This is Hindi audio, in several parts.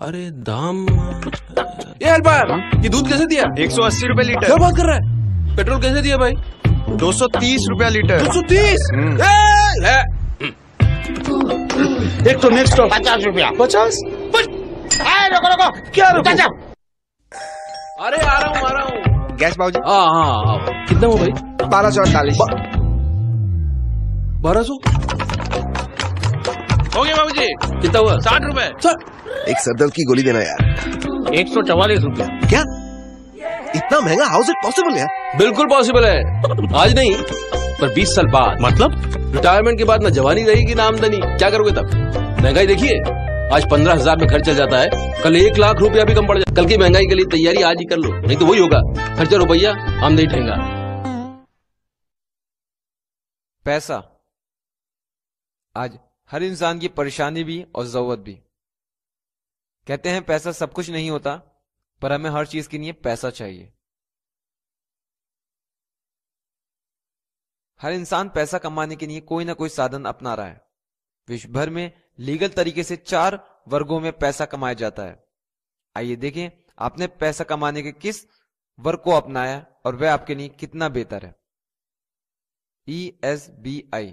अरे दाम। ये हेल्पर, ये दूध कैसे दिया? 180 रुपए लीटर। क्या बात कर रहा है? पेट्रोल कैसे दिया भाई? 230 रुपया लीटर। 230? एक तो नेक्स्ट 50 रुपया। 50? रुको रुको, क्या रुको? चाचा। अरे आ रहा हूँ। गैस बाबूजी। हाँ, कितना हुआ भाई? 1248। 1200 हो गया बाबूजी। कितना हुआ? 60 रुपए। एक सरदर्द की गोली देना यार। 144 रुपया। क्या इतना महंगा? हाउ इज इट पॉसिबल यार? बिल्कुल पॉसिबल है। आज नहीं पर 20 साल बाद। मतलब रिटायरमेंट के बाद ना जवानी रहेगी ना आमदनी। क्या करोगे तब? महंगाई देखिए, आज 15,000 में घर चल जाता है, कल 1 लाख रुपया भी कम पड़ जाए। कल की महंगाई के लिए तैयारी आज ही कर लो, नहीं तो वही होगा, खर्चा रुपया आमदनी ठेंगा। पैसा आज हर इंसान की परेशानी भी और जरूरत भी। कहते हैं पैसा सब कुछ नहीं होता, पर हमें हर चीज के लिए पैसा चाहिए। हर इंसान पैसा कमाने के लिए कोई ना कोई साधन अपना रहा है। विश्व भर में लीगल तरीके से 4 वर्गों में पैसा कमाया जाता है। आइए देखें आपने पैसा कमाने के किस वर्ग को अपनाया और वह आपके लिए कितना बेहतर है। ESBI।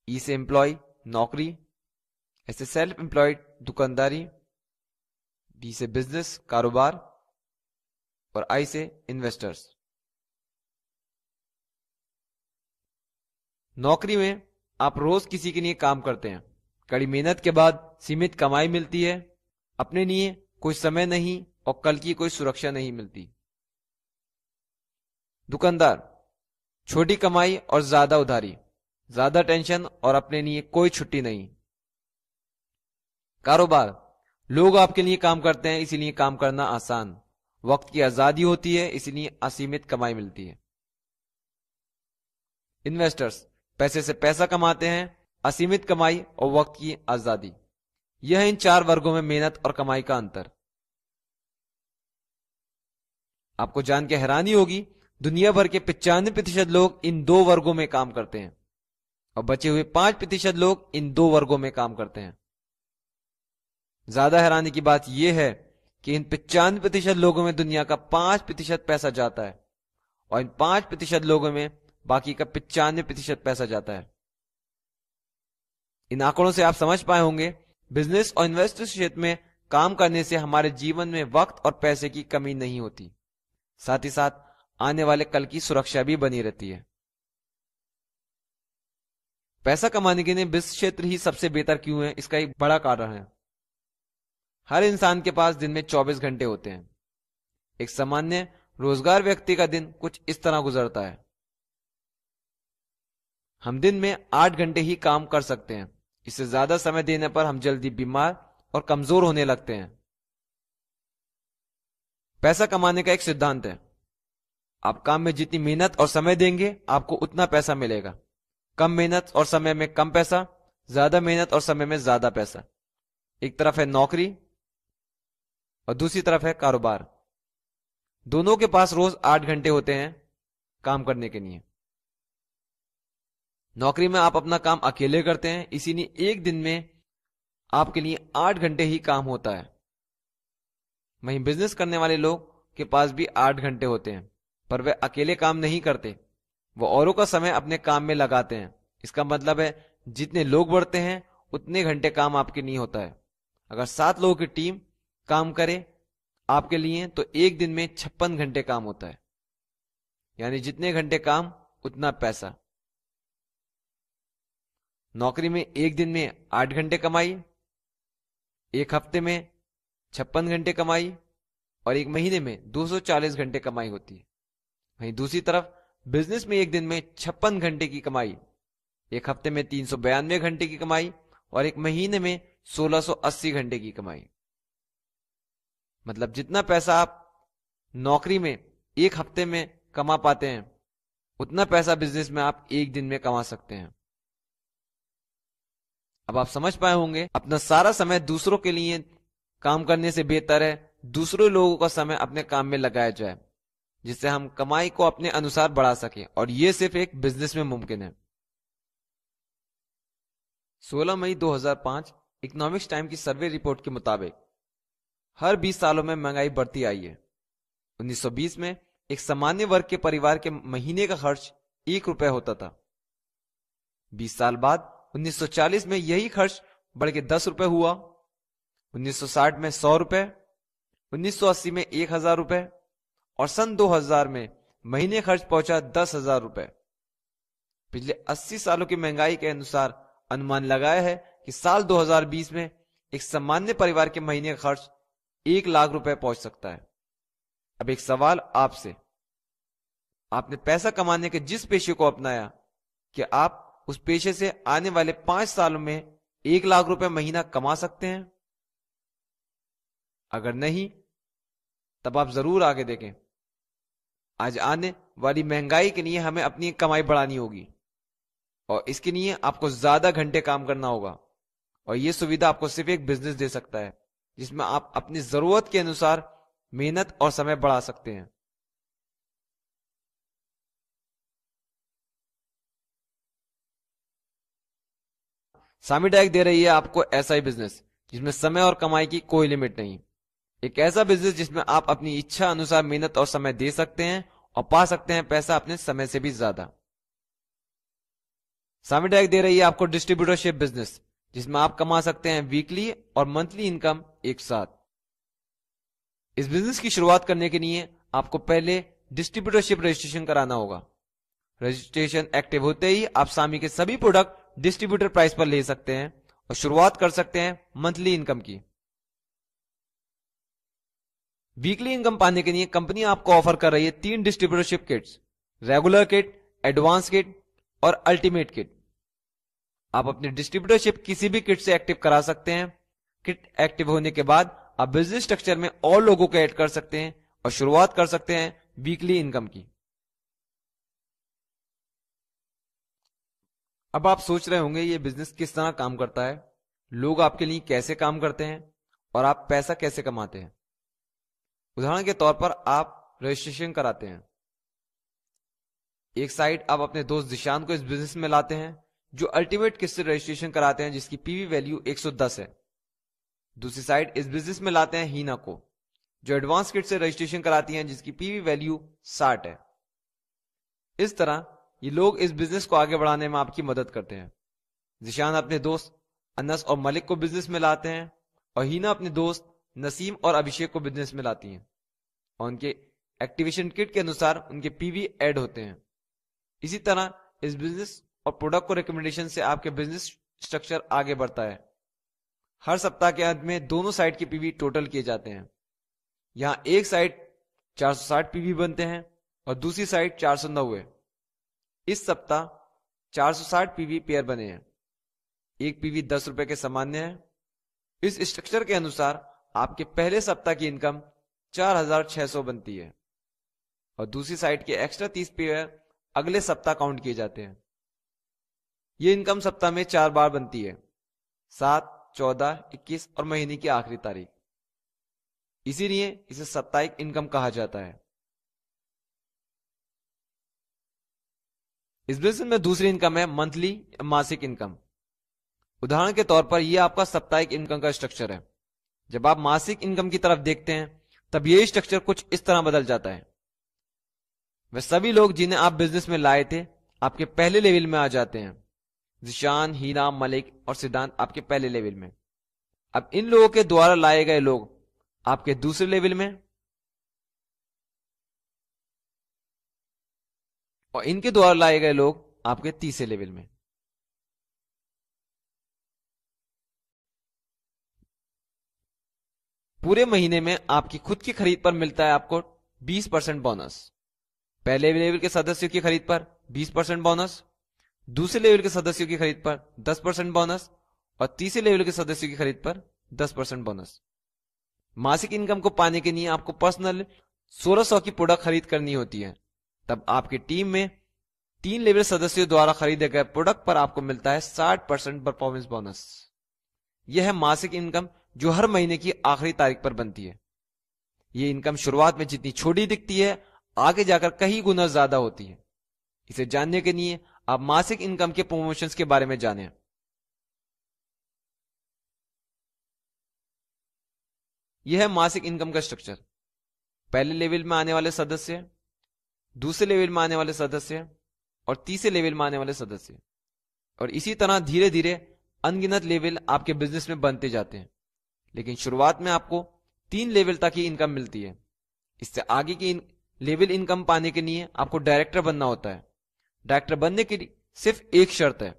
ई से एम्प्लॉय नौकरी, एस से सेल्फ एम्प्लॉयड दुकानदारी, बी से बिजनेस कारोबार और आई से इन्वेस्टर्स। नौकरी में आप रोज किसी के लिए काम करते हैं, कड़ी मेहनत के बाद सीमित कमाई मिलती है, अपने लिए कोई समय नहीं और कल की कोई सुरक्षा नहीं मिलती। दुकानदार, छोटी कमाई और ज्यादा उधारी, ज्यादा टेंशन और अपने लिए कोई छुट्टी नहीं। कारोबार, लोग आपके लिए काम करते हैं इसीलिए काम करना आसान, वक्त की आजादी होती है इसीलिए असीमित कमाई मिलती है। इन्वेस्टर्स, पैसे से पैसा कमाते हैं, असीमित कमाई और वक्त की आजादी। यह इन 4 वर्गों में मेहनत और कमाई का अंतर। आपको जान के हैरानी होगी, दुनिया भर के 95% लोग इन 2 वर्गों में काम करते हैं और बचे हुए 5% लोग इन 2 वर्गों में काम करते हैं। ज्यादा हैरानी की बात यह है कि इन 95% लोगों में दुनिया का 5% पैसा जाता है और इन 5% लोगों में बाकी का 95% पैसा जाता है। इन आंकड़ों से आप समझ पाए होंगे, बिजनेस और इन्वेस्टर क्षेत्र में काम करने से हमारे जीवन में वक्त और पैसे की कमी नहीं होती, साथ ही साथ आने वाले कल की सुरक्षा भी बनी रहती है। पैसा कमाने के लिए बिजनेस क्षेत्र ही सबसे बेहतर क्यों है, इसका एक बड़ा कारण है। हर इंसान के पास दिन में 24 घंटे होते हैं। एक सामान्य रोजगार व्यक्ति का दिन कुछ इस तरह गुजरता है। हम दिन में 8 घंटे ही काम कर सकते हैं। इससे ज्यादा समय देने पर हम जल्दी बीमार और कमजोर होने लगते हैं। पैसा कमाने का एक सिद्धांत है, आप काम में जितनी मेहनत और समय देंगे आपको उतना पैसा मिलेगा। कम मेहनत और समय में कम पैसा, ज्यादा मेहनत और समय में ज्यादा पैसा। एक तरफ है नौकरी और दूसरी तरफ है कारोबार। दोनों के पास रोज 8 घंटे होते हैं काम करने के लिए। नौकरी में आप अपना काम अकेले करते हैं, इसीलिए एक दिन में आपके लिए 8 घंटे ही काम होता है। वहीं बिजनेस करने वाले लोग के पास भी 8 घंटे होते हैं, पर वे अकेले काम नहीं करते, वो औरों का समय अपने काम में लगाते हैं। इसका मतलब है जितने लोग बढ़ते हैं उतने घंटे काम आपके लिए होता है। अगर 7 लोगों की टीम काम करे आपके लिए तो एक दिन में 56 घंटे काम होता है, यानी जितने घंटे काम उतना पैसा। नौकरी में एक दिन में 8 घंटे कमाई, एक हफ्ते में 56 घंटे कमाई और एक महीने में 240 घंटे कमाई होती है। वहीं दूसरी तरफ बिजनेस में एक दिन में 56 घंटे की कमाई, एक हफ्ते में 392 घंटे की कमाई और एक महीने में 1680 घंटे की कमाई। मतलब जितना पैसा आप नौकरी में एक हफ्ते में कमा पाते हैं उतना पैसा बिजनेस में आप एक दिन में कमा सकते हैं। अब आप समझ पाए होंगे, अपना सारा समय दूसरों के लिए काम करने से बेहतर है दूसरे लोगों का समय अपने काम में लगाया जाए, जिससे हम कमाई को अपने अनुसार बढ़ा सके, और यह सिर्फ एक बिजनेस में मुमकिन है। 16 मई 2005 इकोनॉमिक्स टाइम की सर्वे रिपोर्ट के मुताबिक हर 20 सालों में महंगाई बढ़ती आई है। 1920 में एक सामान्य वर्ग के परिवार के महीने का खर्च 1 रुपए होता था। 20 साल बाद 1940 में यही खर्च बढ़ के 10 रुपए हुआ, 1960 में 100 रुपए, 1980 में 1000 रुपए और सन 2000 में महीने खर्च पहुंचा 10,000 रुपए। पिछले 80 सालों की महंगाई के अनुसार अनुमान लगाया है कि साल 2020 में एक सामान्य परिवार के महीने का खर्च 1 लाख रुपए पहुंच सकता है। अब एक सवाल आपसे, आपने पैसा कमाने के जिस पेशे को अपनाया, क्या आप उस पेशे से आने वाले 5 सालों में 1 लाख रुपए महीना कमा सकते हैं? अगर नहीं, तब आप जरूर आगे देखें। आज आने वाली महंगाई के लिए हमें अपनी कमाई बढ़ानी होगी और इसके लिए आपको ज्यादा घंटे काम करना होगा, और यह सुविधा आपको सिर्फ एक बिजनेस दे सकता है जिसमें आप अपनी जरूरत के अनुसार मेहनत और समय बढ़ा सकते हैं। सामी डायक दे रही है आपको ऐसा ही बिजनेस जिसमें समय और कमाई की कोई लिमिट नहीं। एक ऐसा बिजनेस जिसमें आप अपनी इच्छा अनुसार मेहनत और समय दे सकते हैं और पा सकते हैं पैसा अपने समय से भी ज्यादा। सामी डायक दे रही है आपको डिस्ट्रीब्यूटरशिप बिजनेस जिसमें आप कमा सकते हैं वीकली और मंथली इनकम एक साथ। इस बिजनेस की शुरुआत करने के लिए आपको पहले डिस्ट्रीब्यूटरशिप रजिस्ट्रेशन कराना होगा। रजिस्ट्रेशन एक्टिव होते ही आप सामी के सभी प्रोडक्ट डिस्ट्रीब्यूटर प्राइस पर ले सकते हैं और शुरुआत कर सकते हैं मंथली इनकम की। वीकली इनकम पाने के लिए कंपनी आपको ऑफर कर रही है 3 distributorship kits, regular kit, advance kit और अल्टीमेट किट। आप अपनी डिस्ट्रीब्यूटरशिप किसी भी किट से एक्टिव करा सकते हैं। किट एक्टिव होने के बाद आप बिजनेस स्ट्रक्चर में और लोगों को ऐड कर सकते हैं और शुरुआत कर सकते हैं वीकली इनकम की। अब आप सोच रहे होंगे ये बिजनेस किस तरह काम करता है, लोग आपके लिए कैसे काम करते हैं और आप पैसा कैसे कमाते हैं। उदाहरण के तौर पर आप रजिस्ट्रेशन कराते हैं। एक साइड आप अपने दोस्त जिशान को इस बिजनेस में लाते हैं जो अल्टीमेट किट से रजिस्ट्रेशन कराते हैं जिसकी पीवी वैल्यू 110 है। दूसरी साइड इस बिजनेस में लाते हैं हीना को जो एडवांस किट से रजिस्ट्रेशन कराती हैं जिसकी पीवी वैल्यू 60 है। इस तरह ये लोग इस बिजनेस को आगे बढ़ाने में आपकी मदद करते हैं। जिशान अपने दोस्त अनस और मलिक को बिजनेस में लाते हैं और हीना अपने दोस्त नसीम और अभिषेक को बिजनेस में लाती हैं और उनके एक्टिवेशन किट के अनुसार उनके पीवी ऐड होते हैं। इसी तरह इस बिजनेस और प्रोडक्ट को रिकमेंडेशन से आपके बिजनेस स्ट्रक्चर आगे बढ़ता है। हर सप्ताह के अंत में दोनों साइड के पीवी टोटल किए जाते हैं। यहां एक साइड 460 पीवी बनते हैं और दूसरी साइड 490 है। इस सप्ताह 460 पीवी पेयर बने हैं। एक पीवी 10 रुपए के सामान्य है। इस स्ट्रक्चर के अनुसार आपके पहले सप्ताह की इनकम 4600 बनती है और दूसरी साइड के एक्स्ट्रा 30 पेयर अगले सप्ताह काउंट किए जाते हैं। यह इनकम सप्ताह में 4 बार बनती है, 7, 14, 21 और महीने की आखिरी तारीख। इसीलिए इसे साप्ताहिक इनकम कहा जाता है। इस बिजनेस में दूसरी इनकम है मंथली मासिक इनकम। उदाहरण के तौर पर यह आपका साप्ताहिक इनकम का स्ट्रक्चर है। जब आप मासिक इनकम की तरफ देखते हैं तब यह स्ट्रक्चर कुछ इस तरह बदल जाता है। वे सभी लोग जिन्हें आप बिजनेस में लाए थे आपके पहले लेवल में आ जाते हैं। जिशान, हीना, मलिक और सिद्धांत आपके पहले लेवल में। अब इन लोगों के द्वारा लाए गए लोग आपके दूसरे लेवल में और इनके द्वारा लाए गए लोग आपके तीसरे लेवल में। पूरे महीने में आपकी खुद की खरीद पर मिलता है आपको 20% बोनस। पहले लेवल के सदस्यों की खरीद पर 20% बोनस, दूसरे लेवल के सदस्यों की खरीद पर 10% बोनस और तीसरे लेवल के सदस्यों की खरीद पर 10% बोनस। मासिक इनकम को पाने के लिए आपको पर्सनल 1600 की प्रोडक्ट खरीद करनी होती है। तब आपकी टीम में 3 लेवल सदस्यों द्वारा खरीदे गए प्रोडक्ट पर आपको मिलता है 60% परफॉर्मेंस बोनस। यह है मासिक इनकम जो हर महीने की आखिरी तारीख पर बनती है। यह इनकम शुरुआत में जितनी छोटी दिखती है आगे जाकर कई गुना ज्यादा होती है। इसे जानने के लिए आप मासिक इनकम के प्रमोशंस के बारे में जानें। यह है मासिक इनकम का स्ट्रक्चर। पहले लेवल में आने वाले सदस्य, दूसरे लेवल में आने वाले सदस्य और तीसरे लेवल में आने वाले सदस्य, और इसी तरह धीरे धीरे अनगिनत लेवल आपके बिजनेस में बनते जाते हैं। लेकिन शुरुआत में आपको 3 लेवल तक ही इनकम मिलती है। इससे आगे की लेवल इनकम पाने के लिए आपको डायरेक्टर बनना होता है। डायरेक्टर बनने की सिर्फ एक शर्त है,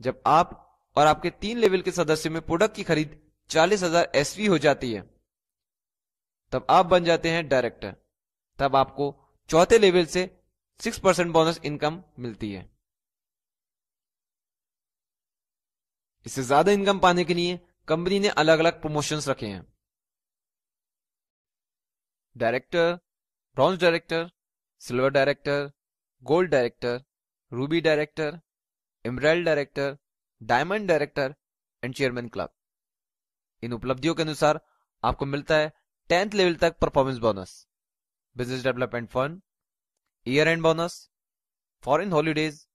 जब आप और आपके 3 लेवल के सदस्यों में प्रोडक्ट की खरीद 40,000 SV हो जाती है, तब आप बन जाते हैं डायरेक्टर। तब आपको चौथे लेवल से 6% बोनस इनकम मिलती है। इससे ज्यादा इनकम पाने के लिए कंपनी ने अलग अलग प्रमोशंस रखे हैं। Director, bronze director, silver director, gold director, ruby director, emerald director, diamond director and chairman club. इन उपलब्धियों के अनुसार आपको मिलता है 10th लेवल तक performance bonus, business development fund, year end bonus, foreign holidays,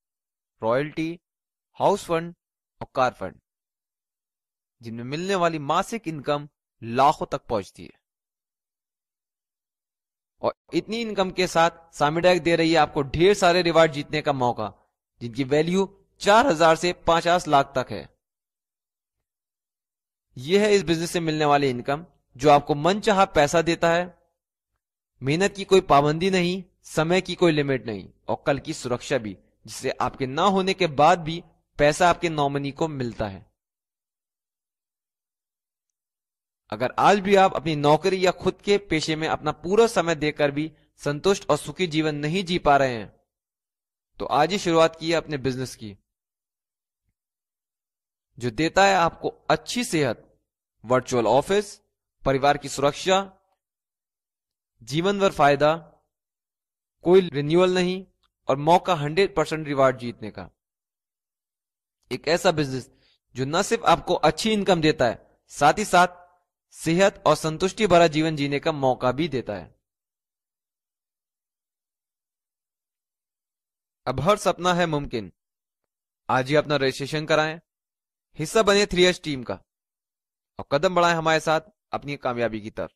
royalty, house fund और कार फंड, जिनमें मिलने वाली मासिक इनकम लाखों तक पहुंचती है। और इतनी इनकम के साथ सामिडाक दे रही है आपको ढेर सारे रिवार्ड जीतने का मौका, जिनकी वैल्यू 4,000 से 50 लाख तक है। यह है इस बिजनेस से मिलने वाली इनकम, जो आपको मनचाहा पैसा देता है। मेहनत की कोई पाबंदी नहीं, समय की कोई लिमिट नहीं, और कल की सुरक्षा भी, जिससे आपके ना होने के बाद भी पैसा आपके नॉमिनी को मिलता है। अगर आज भी आप अपनी नौकरी या खुद के पेशे में अपना पूरा समय देकर भी संतुष्ट और सुखी जीवन नहीं जी पा रहे हैं, तो आज ही शुरुआत कीजिए अपने बिजनेस की, जो देता है आपको अच्छी सेहत, वर्चुअल ऑफिस, परिवार की सुरक्षा, जीवन भर फायदा, कोई रिन्यूअल नहीं और मौका 100% रिवार्ड जीतने का। एक ऐसा बिजनेस जो न सिर्फ आपको अच्छी इनकम देता है, साथ ही साथ सेहत और संतुष्टि भरा जीवन जीने का मौका भी देता है। अब हर सपना है मुमकिन। आज ही अपना रजिस्ट्रेशन कराएं, हिस्सा बने 3S टीम का और कदम बढ़ाएं हमारे साथ अपनी कामयाबी की तरफ।